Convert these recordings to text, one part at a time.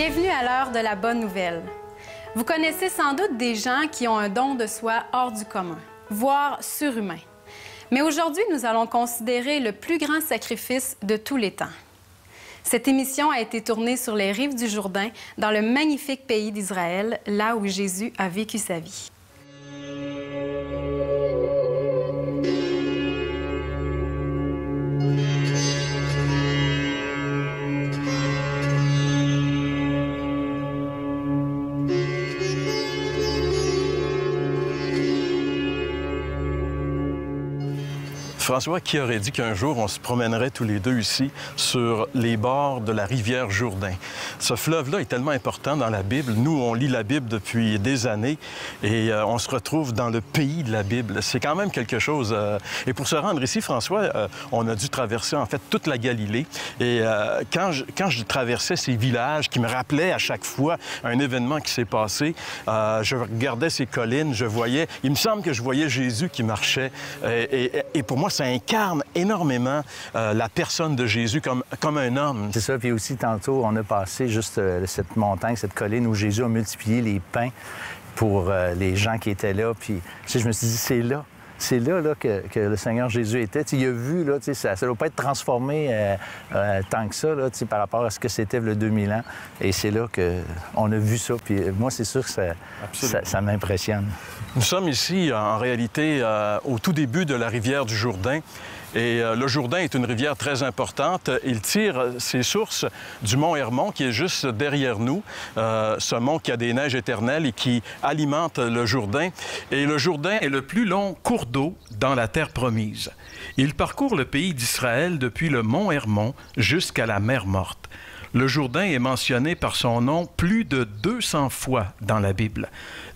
Bienvenue à l'heure de la bonne nouvelle. Vous connaissez sans doute des gens qui ont un don de soi hors du commun, voire surhumain. Mais aujourd'hui, nous allons considérer le plus grand sacrifice de tous les temps. Cette émission a été tournée sur les rives du Jourdain, dans le magnifique pays d'Israël, là où Jésus a vécu sa vie. François, qui aurait dit qu'un jour, on se promènerait tous les deux ici sur les bords de la rivière Jourdain? Ce fleuve-là est tellement important dans la Bible. Nous, on lit la Bible depuis des années et on se retrouve dans le pays de la Bible. C'est quand même quelque chose. Et pour se rendre ici, François, on a dû traverser, en fait, toute la Galilée. Et quand je traversais ces villages qui me rappelaient à chaque fois un événement qui s'est passé, je regardais ces collines, je voyais... Il me semble que je voyais Jésus qui marchait. Et pour moi, ça incarne énormément la personne de Jésus comme un homme. C'est ça, puis aussi tantôt, on a passé juste cette montagne, cette colline où Jésus a multiplié les pains pour les gens qui étaient là. Puis je me suis dit, c'est là que le Seigneur Jésus était. T'sais, il a vu, là, ça ne doit pas être transformé tant que ça là, par rapport à ce que c'était il y a 2000 ans. Et c'est là qu'on a vu ça. Puis moi, c'est sûr que ça m'impressionne. Nous sommes ici, en réalité, au tout début de la rivière du Jourdain. Et le Jourdain est une rivière très importante. Il tire ses sources du mont Hermon, qui est juste derrière nous. Ce mont qui a des neiges éternelles et qui alimente le Jourdain. Et le Jourdain est le plus long cours d'eau dans la terre promise. Il parcourt le pays d'Israël depuis le mont Hermon jusqu'à la mer Morte. Le Jourdain est mentionné par son nom plus de 200 fois dans la Bible.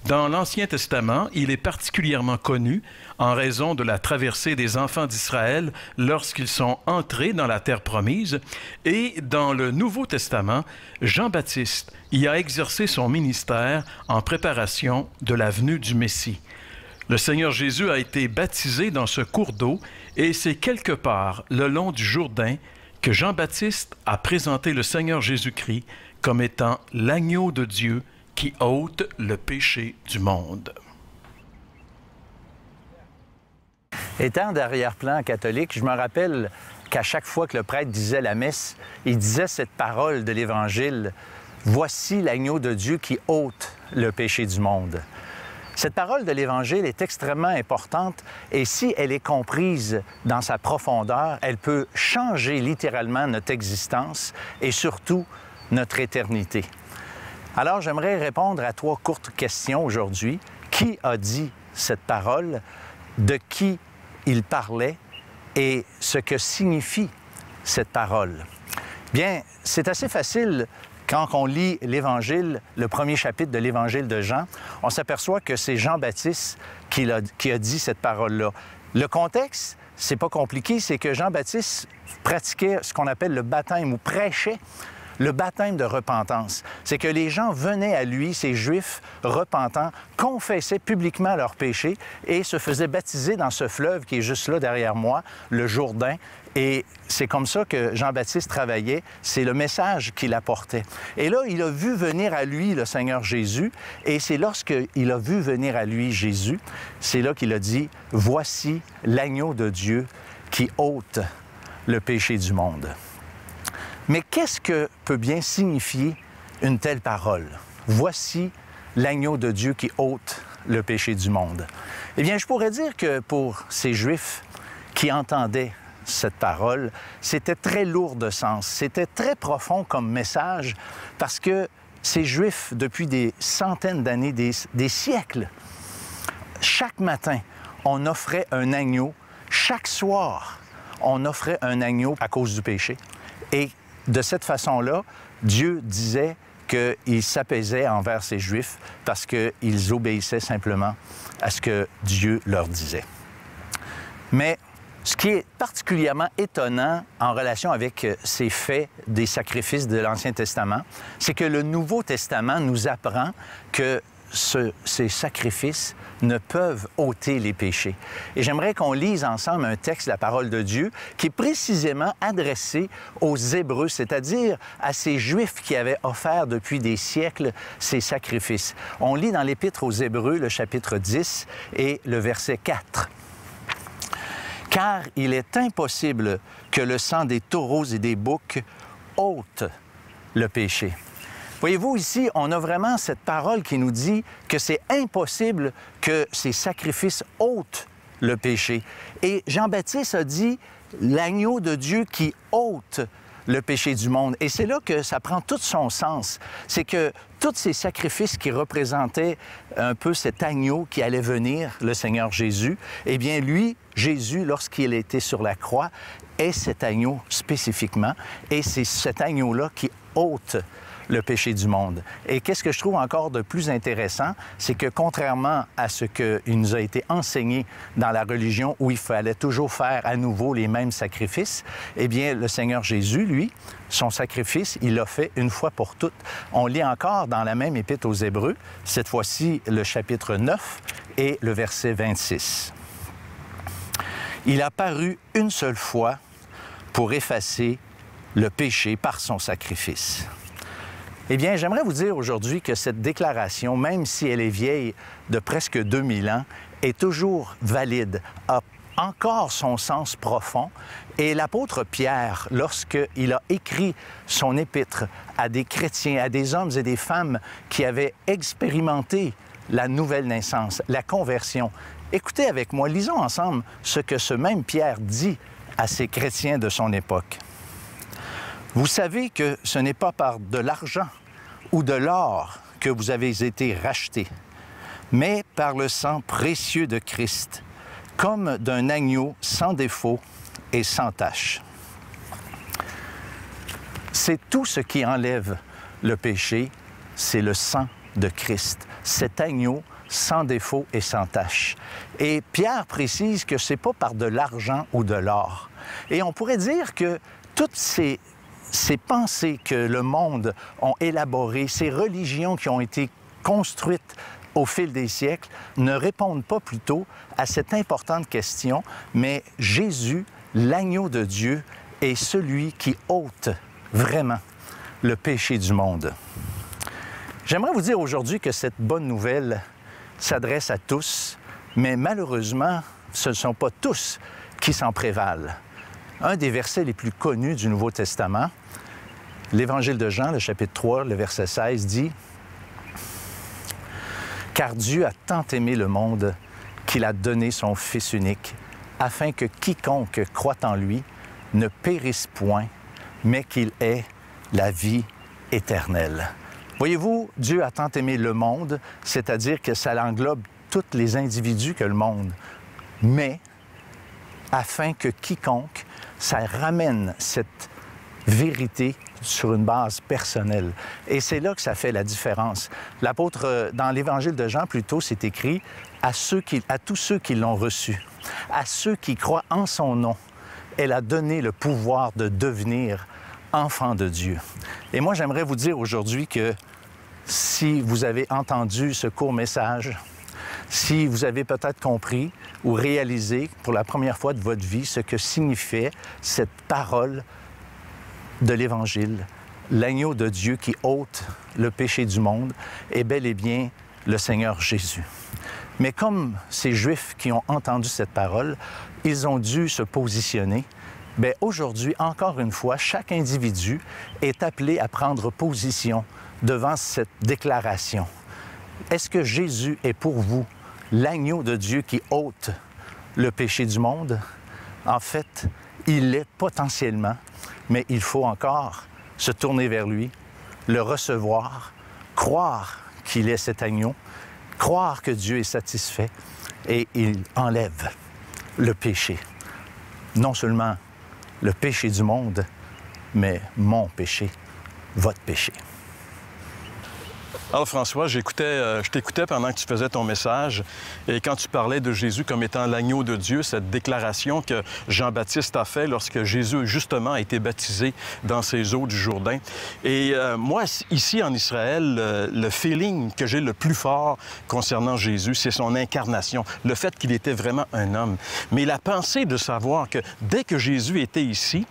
Dans l'Ancien Testament, il est particulièrement connu en raison de la traversée des enfants d'Israël lorsqu'ils sont entrés dans la terre promise. Et dans le Nouveau Testament, Jean-Baptiste y a exercé son ministère en préparation de la venue du Messie. Le Seigneur Jésus a été baptisé dans ce cours d'eau et c'est quelque part le long du Jourdain que Jean-Baptiste a présenté le Seigneur Jésus-Christ comme étant l'agneau de Dieu qui ôte le péché du monde. Étant d'arrière-plan catholique, je me rappelle qu'à chaque fois que le prêtre disait la messe, il disait cette parole de l'Évangile, « Voici l'agneau de Dieu qui ôte le péché du monde ». Cette parole de l'Évangile est extrêmement importante et si elle est comprise dans sa profondeur, elle peut changer littéralement notre existence et surtout notre éternité. Alors, j'aimerais répondre à 3 courtes questions aujourd'hui. Qui a dit cette parole? De qui il parlait? Et ce que signifie cette parole? Bien, c'est assez facile. Quand on lit l'Évangile, le premier chapitre de l'Évangile de Jean, on s'aperçoit que c'est Jean-Baptiste qui a dit cette parole-là. Le contexte, c'est pas compliqué, c'est que Jean-Baptiste pratiquait ce qu'on appelle le baptême ou prêchait le baptême de repentance. C'est que les gens venaient à lui, ces Juifs repentants, confessaient publiquement leurs péchés et se faisaient baptiser dans ce fleuve qui est juste là derrière moi, le Jourdain. Et c'est comme ça que Jean-Baptiste travaillait, c'est le message qu'il apportait. Et là, il a vu venir à lui le Seigneur Jésus, et c'est lorsqu'il a vu venir à lui Jésus, c'est là qu'il a dit « Voici l'agneau de Dieu qui ôte le péché du monde ». Mais qu'est-ce que peut bien signifier une telle parole? Voici l'agneau de Dieu qui ôte le péché du monde. Eh bien, je pourrais dire que pour ces Juifs qui entendaient cette parole, c'était très lourd de sens, c'était très profond comme message parce que ces Juifs, depuis des centaines d'années, des siècles, chaque matin, on offrait un agneau, chaque soir, on offrait un agneau à cause du péché. Et de cette façon-là, Dieu disait qu'il s'apaisait envers ces Juifs parce qu'ils obéissaient simplement à ce que Dieu leur disait. Mais ce qui est particulièrement étonnant en relation avec ces faits des sacrifices de l'Ancien Testament, c'est que le Nouveau Testament nous apprend que ces sacrifices ne peuvent ôter les péchés. Et j'aimerais qu'on lise ensemble un texte de la parole de Dieu qui est précisément adressé aux Hébreux, c'est-à-dire à ces Juifs qui avaient offert depuis des siècles ces sacrifices. On lit dans l'Épître aux Hébreux, le chapitre 10 et le verset 4. « Car il est impossible que le sang des taureaux et des boucs ôte le péché. » Voyez-vous, ici, on a vraiment cette parole qui nous dit que c'est impossible que ces sacrifices ôtent le péché. Et Jean-Baptiste a dit l'agneau de Dieu qui ôte le péché du monde. Et c'est là que ça prend tout son sens. C'est que tous ces sacrifices qui représentaient un peu cet agneau qui allait venir, le Seigneur Jésus, eh bien lui, Jésus, lorsqu'il était sur la croix, est cet agneau spécifiquement. Et c'est cet agneau-là qui ôte le péché du monde. Et qu'est-ce que je trouve encore de plus intéressant, c'est que contrairement à ce qu'il nous a été enseigné dans la religion où il fallait toujours faire à nouveau les mêmes sacrifices, eh bien, le Seigneur Jésus, lui, son sacrifice, il l'a fait une fois pour toutes. On lit encore dans la même épître aux Hébreux, cette fois-ci le chapitre 9 et le verset 26. Il a paru une seule fois pour effacer le péché par son sacrifice. Eh bien, j'aimerais vous dire aujourd'hui que cette déclaration, même si elle est vieille de presque 2000 ans, est toujours valide, a encore son sens profond. Et l'apôtre Pierre, lorsqu'il a écrit son épître à des chrétiens, à des hommes et des femmes qui avaient expérimenté la nouvelle naissance, la conversion, écoutez avec moi, lisons ensemble ce que ce même Pierre dit à ces chrétiens de son époque. Vous savez que ce n'est pas par de l'argent ou de l'or que vous avez été rachetés, mais par le sang précieux de Christ, comme d'un agneau sans défaut et sans tache. C'est tout ce qui enlève le péché, c'est le sang de Christ, cet agneau sans défaut et sans tache. Et Pierre précise que ce n'est pas par de l'argent ou de l'or. Et on pourrait dire que toutes ces pensées que le monde a élaborées, ces religions qui ont été construites au fil des siècles, ne répondent pas plutôt à cette importante question, mais Jésus, l'agneau de Dieu, est celui qui ôte vraiment le péché du monde. J'aimerais vous dire aujourd'hui que cette bonne nouvelle s'adresse à tous, mais malheureusement, ce ne sont pas tous qui s'en prévalent. Un des versets les plus connus du Nouveau Testament, l'Évangile de Jean, le chapitre 3, le verset 16, dit « Car Dieu a tant aimé le monde qu'il a donné son Fils unique, afin que quiconque croit en lui ne périsse point, mais qu'il ait la vie éternelle. » Voyez-vous, Dieu a tant aimé le monde, c'est-à-dire que ça englobe tous les individus que le monde, mais afin que quiconque, ça ramène cette vérité sur une base personnelle. Et c'est là que ça fait la différence. L'apôtre, dans l'Évangile de Jean, plutôt, c'est écrit à tous ceux qui l'ont reçu, à ceux qui croient en son nom, elle a donné le pouvoir de devenir enfants de Dieu. Et moi, j'aimerais vous dire aujourd'hui que si vous avez entendu ce court message, si vous avez peut-être compris ou réalisé pour la première fois de votre vie ce que signifiait cette parole de l'Évangile, l'agneau de Dieu qui ôte le péché du monde, est bel et bien le Seigneur Jésus. Mais comme ces Juifs qui ont entendu cette parole, ils ont dû se positionner. Bien, aujourd'hui, encore une fois, chaque individu est appelé à prendre position devant cette déclaration. Est-ce que Jésus est pour vous l'agneau de Dieu qui ôte le péché du monde? En fait, il l'est potentiellement, mais il faut encore se tourner vers lui, le recevoir, croire qu'il est cet agneau, croire que Dieu est satisfait et il enlève le péché. Non seulement le péché du monde, mais mon péché, votre péché. Alors François, je t'écoutais pendant que tu faisais ton message et quand tu parlais de Jésus comme étant l'agneau de Dieu, cette déclaration que Jean-Baptiste a faite lorsque Jésus justement a été baptisé dans ces eaux du Jourdain. Et moi, ici en Israël, le feeling que j'ai le plus fort concernant Jésus, c'est son incarnation, le fait qu'il était vraiment un homme. Mais la pensée de savoir que dès que Jésus était ici,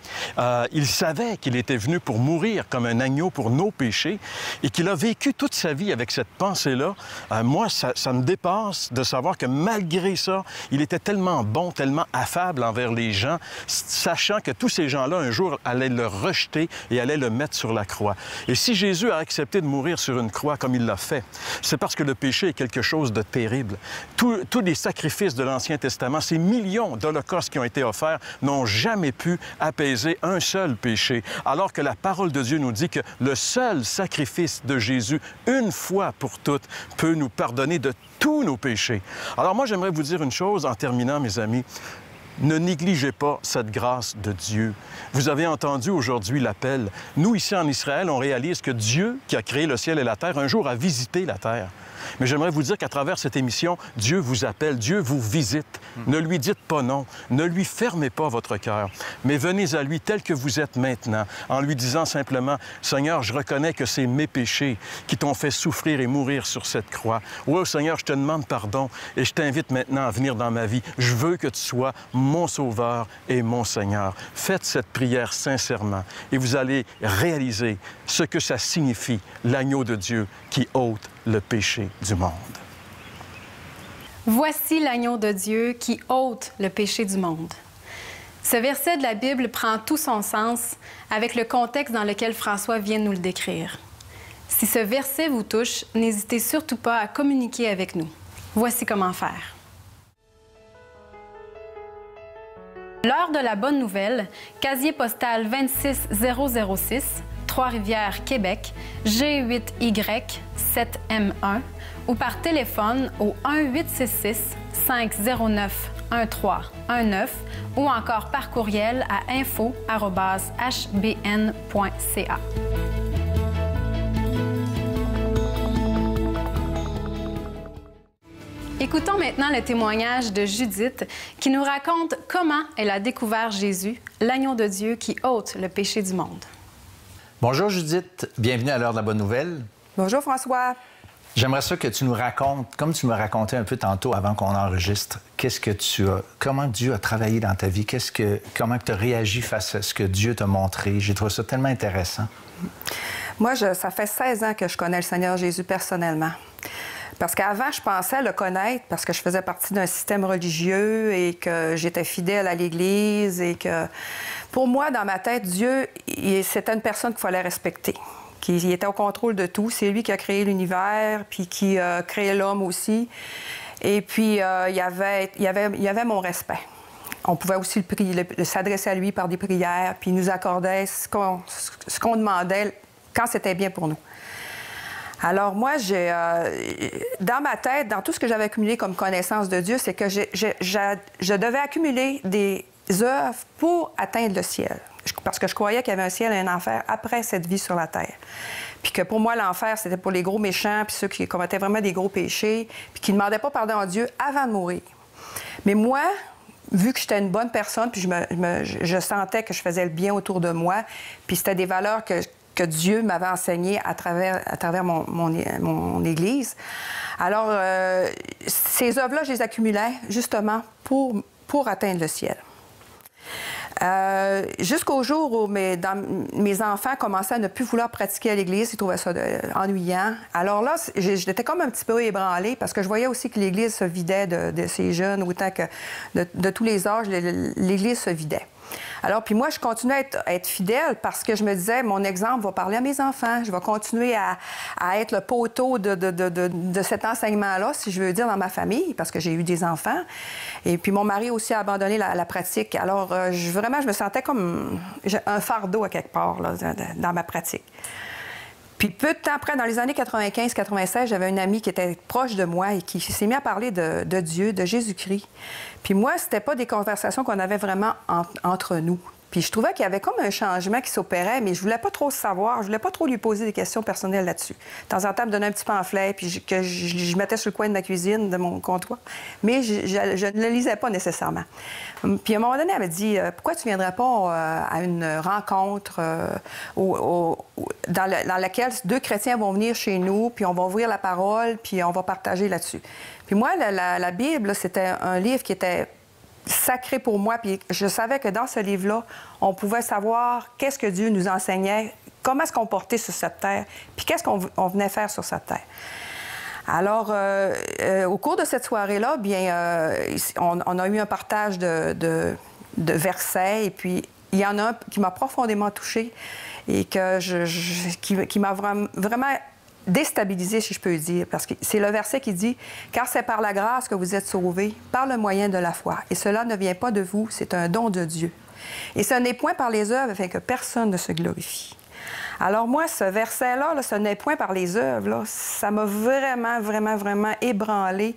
il savait qu'il était venu pour mourir comme un agneau pour nos péchés et qu'il a vécu toute sa vie avec cette pensée-là, moi, ça me dépasse de savoir que malgré ça, il était tellement bon, tellement affable envers les gens, sachant que tous ces gens-là, un jour, allaient le rejeter et allaient le mettre sur la croix. Et si Jésus a accepté de mourir sur une croix comme il l'a fait, c'est parce que le péché est quelque chose de terrible. Tous les sacrifices de l'Ancien Testament, ces millions d'holocaustes qui ont été offerts, n'ont jamais pu apaiser un seul péché, alors que la parole de Dieu nous dit que le seul sacrifice de Jésus, une fois pour toutes, peut nous pardonner de tous nos péchés. Alors moi, j'aimerais vous dire une chose en terminant, mes amis. Ne négligez pas cette grâce de Dieu. Vous avez entendu aujourd'hui l'appel. Nous, ici en Israël, on réalise que Dieu, qui a créé le ciel et la terre, un jour a visité la terre. Mais j'aimerais vous dire qu'à travers cette émission, Dieu vous appelle, Dieu vous visite. Ne lui dites pas non, ne lui fermez pas votre cœur, mais venez à lui tel que vous êtes maintenant, en lui disant simplement, « Seigneur, je reconnais que c'est mes péchés qui t'ont fait souffrir et mourir sur cette croix. Oui, Seigneur, je te demande pardon et je t'invite maintenant à venir dans ma vie. Je veux que tu sois mon Sauveur et mon Seigneur. » Faites cette prière sincèrement et vous allez réaliser ce que ça signifie, l'agneau de Dieu qui ôte le péché du monde. Voici l'agneau de Dieu qui ôte le péché du monde. Ce verset de la Bible prend tout son sens avec le contexte dans lequel François vient de nous le décrire. Si ce verset vous touche, n'hésitez surtout pas à communiquer avec nous. Voici comment faire. L'heure de la bonne nouvelle, casier postal 26006, Trois-Rivières, Québec, G8Y7M1 ou par téléphone au 1-866-509-1319 ou encore par courriel à info@hbn.ca. Écoutons maintenant le témoignage de Judith qui nous raconte comment elle a découvert Jésus, l'agneau de Dieu qui ôte le péché du monde. Bonjour Judith, bienvenue à l'heure de la bonne nouvelle. Bonjour François. J'aimerais ça que tu nous racontes, comme tu me racontais un peu tantôt avant qu'on enregistre, comment Dieu a travaillé dans ta vie, comment tu as réagi face à ce que Dieu t'a montré. J'ai trouvé ça tellement intéressant. Moi, ça fait 16 ans que je connais le Seigneur Jésus personnellement. Parce qu'avant, je pensais le connaître parce que je faisais partie d'un système religieux et que j'étais fidèle à l'Église et que, pour moi, dans ma tête, Dieu, c'était une personne qu'il fallait respecter. Qui était au contrôle de tout. C'est lui qui a créé l'univers, puis qui a créé l'homme aussi. Et puis, il y avait mon respect. On pouvait aussi s'adresser à lui par des prières, puis il nous accordait ce qu'on demandait quand c'était bien pour nous. Alors moi, dans ma tête, dans tout ce que j'avais accumulé comme connaissance de Dieu, c'est que je devais accumuler des œuvres pour atteindre le ciel. Parce que je croyais qu'il y avait un ciel et un enfer après cette vie sur la terre. Puis que pour moi, l'enfer, c'était pour les gros méchants, puis ceux qui commettaient vraiment des gros péchés, puis qui ne demandaient pas pardon à Dieu avant de mourir. Mais moi, vu que j'étais une bonne personne, puis je sentais que je faisais le bien autour de moi, puis c'était des valeurs que Dieu m'avait enseignées à travers mon Église. Alors, ces œuvres-là, je les accumulais justement pour atteindre le ciel. Jusqu'au jour où mes enfants commençaient à ne plus vouloir pratiquer à l'Église, ils trouvaient ça ennuyant. Alors là, j'étais comme un petit peu ébranlée parce que je voyais aussi que l'Église se vidait de ces jeunes, autant que de tous les âges, l'Église se vidait. Alors, puis moi, je continuais à être fidèle parce que je me disais, mon exemple va parler à mes enfants. Je vais continuer à être le poteau de cet enseignement-là, si je veux dire, dans ma famille, parce que j'ai eu des enfants. Et puis, mon mari aussi a abandonné la pratique. Alors, vraiment, je me sentais comme un fardeau à quelque part là, dans ma pratique. Puis peu de temps après, dans les années 95-96, j'avais une amie qui était proche de moi et qui s'est mise à parler de Dieu, de Jésus-Christ. Puis moi, c'était pas des conversations qu'on avait vraiment entre nous. Puis je trouvais qu'il y avait comme un changement qui s'opérait, mais je voulais pas trop savoir, je voulais pas trop lui poser des questions personnelles là-dessus. De temps en temps, me donner un petit pamphlet, puis que je mettais sur le coin de ma cuisine, de mon comptoir. Mais je ne le lisais pas nécessairement. Puis à un moment donné, elle m'a dit « Pourquoi tu ne viendrais pas à une rencontre dans laquelle 2 chrétiens vont venir chez nous, puis on va ouvrir la parole, puis on va partager là-dessus. » Puis moi, la Bible, c'était un livre qui était sacré pour moi, puis je savais que dans ce livre-là, on pouvait savoir qu'est-ce que Dieu nous enseignait, comment se comporter sur cette terre, puis qu'est-ce qu'on venait faire sur cette terre. Alors, au cours de cette soirée-là, bien, on a eu un partage de versets, et puis il y en a un qui m'a profondément touchée et qui m'a vraiment déstabilisé, si je peux dire, parce que c'est le verset qui dit « Car c'est par la grâce que vous êtes sauvés, par le moyen de la foi. Et cela ne vient pas de vous, c'est un don de Dieu. Et ce n'est point par les œuvres, afin que personne ne se glorifie. » Alors moi, ce verset-là, ce n'est point par les œuvres, là, ça m'a vraiment ébranlée.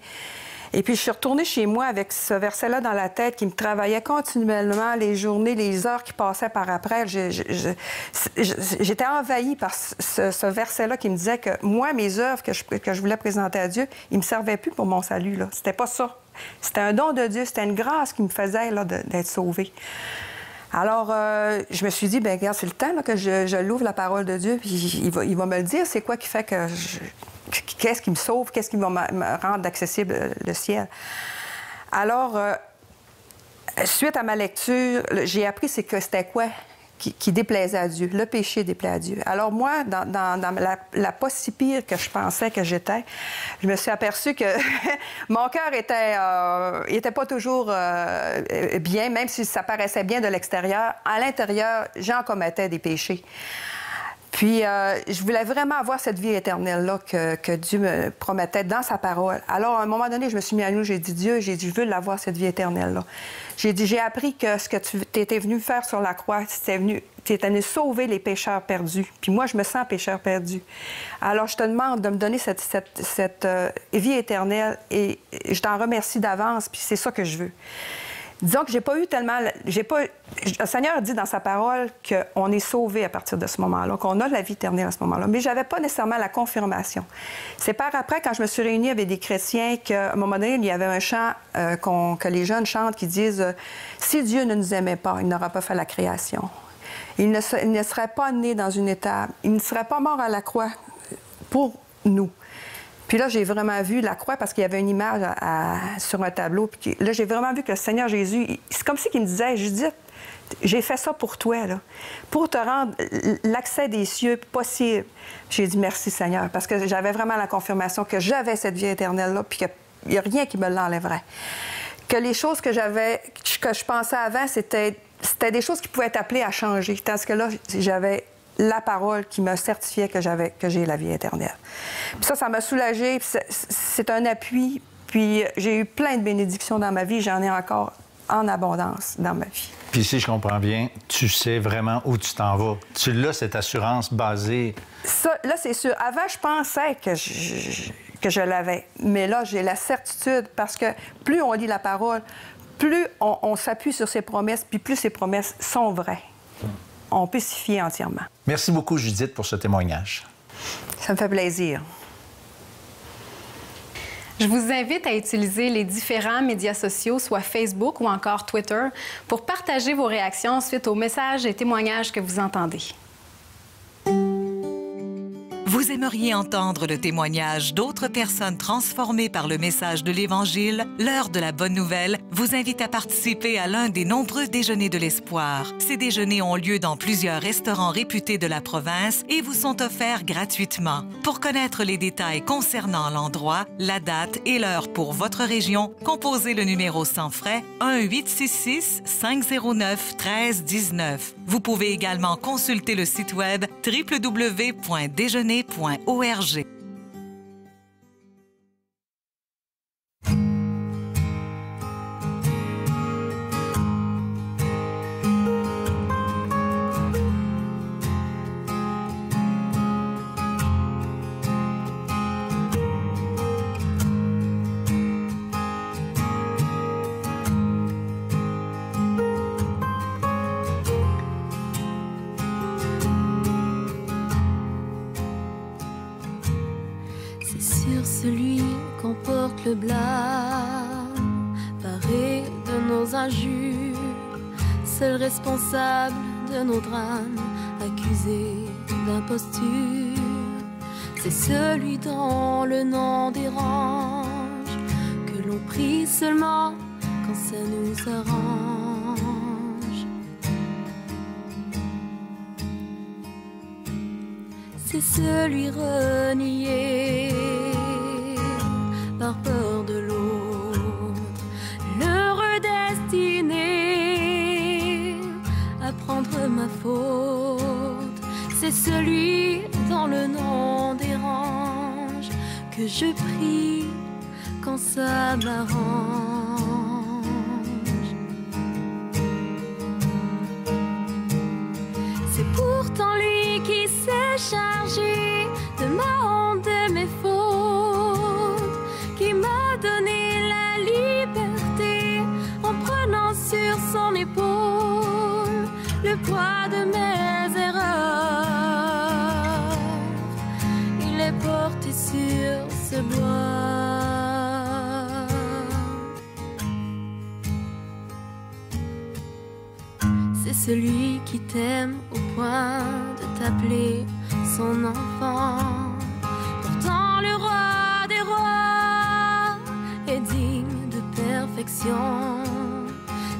Et puis, je suis retournée chez moi avec ce verset-là dans la tête qui me travaillait continuellement, les journées, les heures qui passaient par après. J'étais envahie par ce verset-là qui me disait que moi, mes œuvres que je voulais présenter à Dieu, ils ne me servaient plus pour mon salut. C'était pas ça. C'était un don de Dieu, c'était une grâce qui me faisait d'être sauvée. Alors, je me suis dit, bien, regarde, c'est le temps là, que je l'ouvre la parole de Dieu, puis il va me le dire, c'est quoi qui fait que qu'est-ce qui me sauve, qu'est-ce qui va me rendre accessible le ciel. Alors, suite à ma lecture, j'ai appris que c'était quoi qui déplaisait à Dieu. Le péché déplaît à Dieu. Alors moi, dans la pas si pire que je pensais que j'étais, je me suis aperçue que mon cœur était pas toujours bien, même si ça paraissait bien de l'extérieur. À l'intérieur, j'en commettais des péchés. Puis, je voulais vraiment avoir cette vie éternelle-là que Dieu me promettait dans sa parole. Alors, à un moment donné, je me suis mis à genoux, j'ai dit, Dieu, je veux l'avoir, cette vie éternelle-là. J'ai appris que ce que tu étais venu faire sur la croix, tu étais venu sauver les pécheurs perdus. Puis moi, je me sens pécheur perdu. Alors, je te demande de me donner cette vie éternelle et je t'en remercie d'avance, puis c'est ça que je veux. Disons que j'ai pas eu tellement... Le Seigneur dit dans sa parole qu'on est sauvé à partir de ce moment-là, qu'on a la vie éternelle à ce moment-là. Mais j'avais pas nécessairement la confirmation. C'est par après, quand je me suis réunie avec des chrétiens, qu'à un moment donné, il y avait un chant que les jeunes chantent qui disent « Si Dieu ne nous aimait pas, il n'aurait pas fait la création. Il ne serait pas né dans une étable. Il ne serait pas mort à la croix pour nous. » Puis là, j'ai vraiment vu la croix parce qu'il y avait une image sur un tableau. Puis là, j'ai vraiment vu que le Seigneur Jésus, c'est comme si il me disait, Judith, j'ai fait ça pour toi, là, pour te rendre l'accès des cieux possible. J'ai dit merci, Seigneur, parce que j'avais vraiment la confirmation que j'avais cette vie éternelle-là, puis qu'il n'y a rien qui me l'enlèverait. Que les choses que je pensais avant, c'était des choses qui pouvaient être appelées à changer. Tandis que là, j'avais la parole qui me certifiait que j'ai la vie éternelle. Puis ça m'a soulagée, c'est un appui, puis j'ai eu plein de bénédictions dans ma vie, j'en ai encore en abondance dans ma vie. Puis si je comprends bien, tu sais vraiment où tu t'en vas. Tu l'as, cette assurance basée... Ça, là, c'est sûr. Avant, je pensais que je l'avais, mais là, j'ai la certitude, parce que plus on lit la parole, plus on s'appuie sur ses promesses, puis plus ces promesses sont vraies. On peut s'y fier entièrement. Merci beaucoup, Judith, pour ce témoignage. Ça me fait plaisir. Je vous invite à utiliser les différents médias sociaux, soit Facebook ou encore Twitter, pour partager vos réactions suite aux messages et témoignages que vous entendez. Vous aimeriez entendre le témoignage d'autres personnes transformées par le message de l'Évangile? L'heure de la bonne nouvelle vous invite à participer à l'un des nombreux déjeuners de l'espoir. Ces déjeuners ont lieu dans plusieurs restaurants réputés de la province et vous sont offerts gratuitement. Pour connaître les détails concernant l'endroit, la date et l'heure pour votre région, composez le numéro sans frais 1-866-509-1319. Vous pouvez également consulter le site web www.déjeuner.org. celui qu'on porte le blâme, paré de nos injures, seul responsable de nos drames, accusé d'imposture. C'est celui dont le nom dérange, que l'on prie seulement quand ça nous arrange. C'est celui renié par peur de l'autre, l'heureux destiné à prendre ma faute. C'est celui dont le nom dérange, que je prie quand ça m'arrange. C'est pourtant lui qui s'est chargé de ma honte, de mes fautes, qui m'a donné la liberté en prenant sur son épaule le poids de mes erreurs. Il est porté sur ce bois. C'est celui qui t'aime au point de t'appeler son enfant. Pourtant le roi des rois est digne de perfection.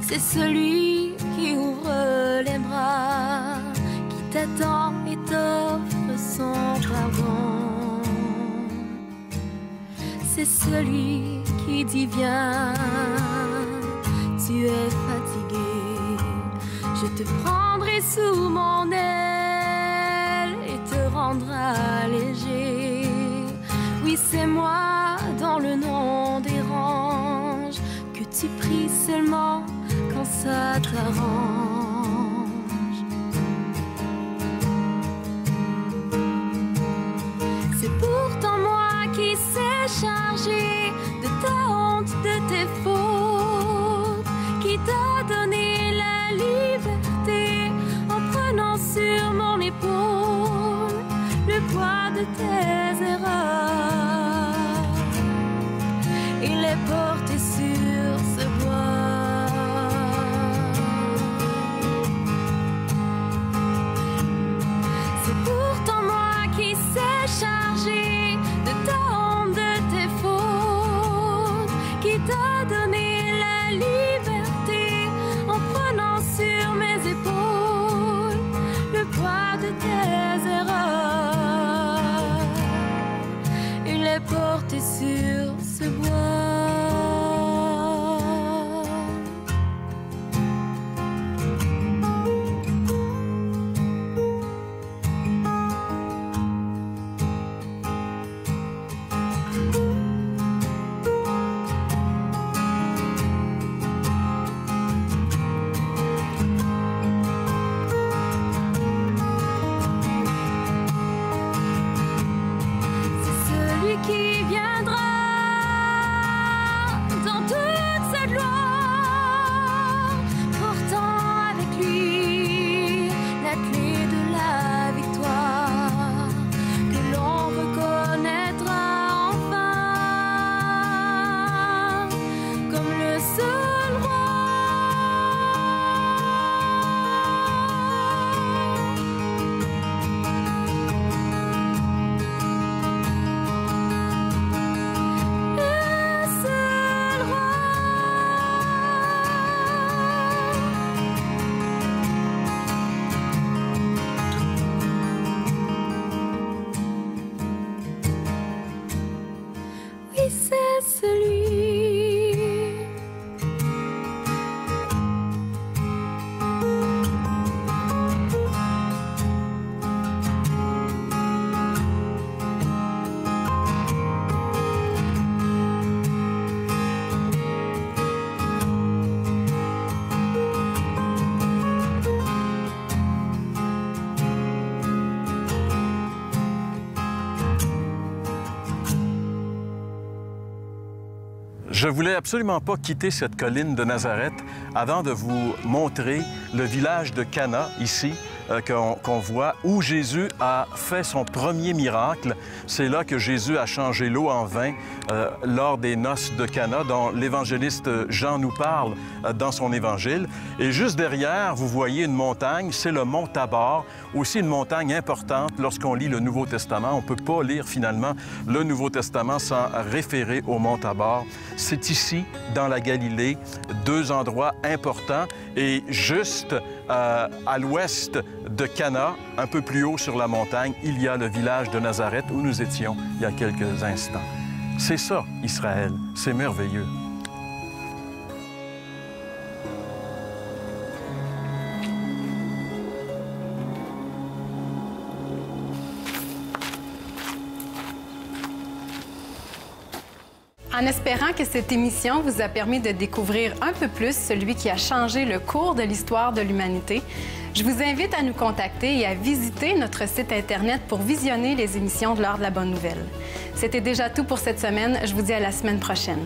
C'est celui qui ouvre les bras, qui t'attend et t'offre son pardon. C'est celui qui dit viens, tu es fatigué, je te prendrai sous mon aile et te rendra léger. Oui, c'est moi dont le nom dérange, que tu pries seulement quand ça t'arrange. C'est pourtant moi qui sais charger de ta honte, de tes fautes, qui t'a donné la liberté en prenant sur mon épaule le poids de tes erreurs. Il est porté sur ce bois. C'est pourtant moi qui sais charger de ta honte, de tes fautes, qui t'a donné la liberté en prenant sur mes épaules le poids de tes erreurs. Il est porté sur ce bois. Qui viendra dans toute sa gloire, portant avec lui la clé de la victoire, que l'on reconnaîtra enfin comme le seul roi. Oui, c'est celui. Je voulais absolument pas quitter cette colline de Nazareth avant de vous montrer le village de Cana, ici, qu'on voit, où Jésus a fait son premier miracle. C'est là que Jésus a changé l'eau en vin lors des noces de Cana, dont l'évangéliste Jean nous parle dans son évangile. Et juste derrière, vous voyez une montagne, c'est le mont Tabor, aussi une montagne importante lorsqu'on lit le Nouveau Testament. On ne peut pas lire finalement le Nouveau Testament sans référer au mont Tabor. C'est ici, dans la Galilée, deux endroits importants et juste à l'ouest de Cana, un peu plus haut sur la montagne, il y a le village de Nazareth où nous étions il y a quelques instants. C'est ça, Israël. C'est merveilleux. En espérant que cette émission vous a permis de découvrir un peu plus celui qui a changé le cours de l'histoire de l'humanité, je vous invite à nous contacter et à visiter notre site Internet pour visionner les émissions de l'Heure de la Bonne Nouvelle. C'était déjà tout pour cette semaine. Je vous dis à la semaine prochaine.